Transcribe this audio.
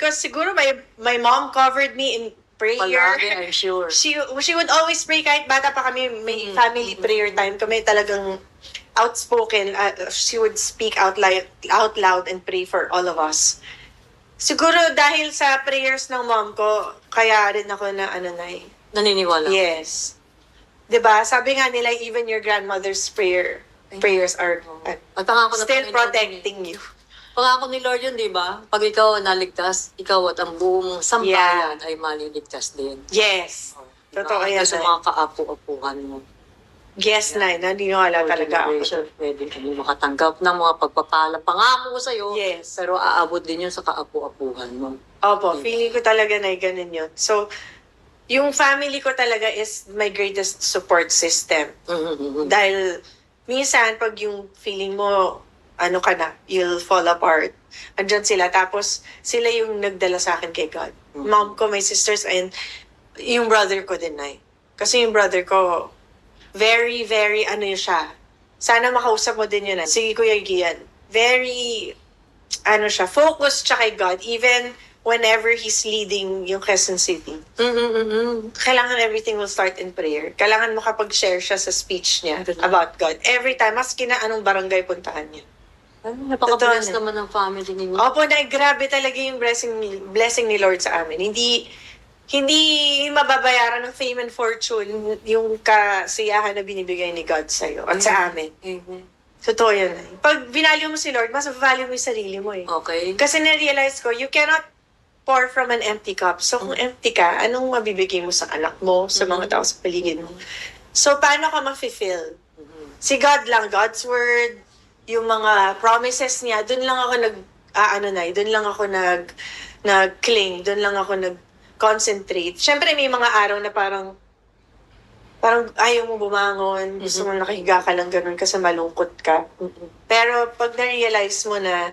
because siguro my mom covered me in prayer. Palagi, I'm sure. She would always pray kahit bata pa kami, may family prayer time kami, talagang outspoken. She would speak out loud and pray for all of us. Siguro dahil sa prayers ng mom ko, kaya rin ako na Naniniwala. yes. 'Di ba? Sabi nga nila, even your grandmother's prayers are At pangako na still Panginoon protecting you. Pangako ni Lord yun, di ba? Pag ikaw naligtas, ikaw at ang buong sambayan ay maliligtas din. Yes. Diba? Totoo yan, Sa Nay. mga kaapu-apuhan mo. Yes, Nay. Naniniwala talaga ako. Generation, pwede kami makatanggap ng mga pagpapala. Pangako ko sa'yo, Yes. pero aabot din yun sa kaapu-apuhan mo. Opo, feeling ko talaga na ganun yun. So, yung family ko talaga is my greatest support system. Dahil minsan, pag yung feeling mo, you'll fall apart. Andyan sila. Tapos, sila yung nagdala sa akin kay God. Mom ko, my sisters, and yung brother ko din, Nay. Kasi yung brother ko, very, very, siya. Sana makausap mo din yun, Nay. Si Kuya Gian. Very, siya, focused siya kay God. Even whenever he's leading yung Quezon City. Kailangan everything will start in prayer. Kailangan makapag-share siya sa speech niya about God. Every time, maski na anong barangay puntahan niya. Napaka-bless Totoo, naman ng family ninyo. Opo, na grabe talaga yung blessing ni Lord sa amin. Hindi mababayaran ng fame and fortune yung kasiyahan na binibigay ni God sa'yo at sa amin. Totoo yun. Pag binalyo mo si Lord, mas value mo yung sarili mo eh. Okay. Kasi na-realize ko, you cannot pour from an empty cup. So kung empty ka, anong mabibigay mo sa anak mo, sa mga tao sa paligid mo? So paano ka ma-fulfill? Si God lang, God's word, yung mga promises niya, dun lang ako dun lang ako nag-cling, dun lang ako nag-concentrate. Siyempre may mga araw na parang ayaw mo bumangon, gusto mo nakahiga ka lang ganun kasi malungkot ka. Pero pag na-realize mo na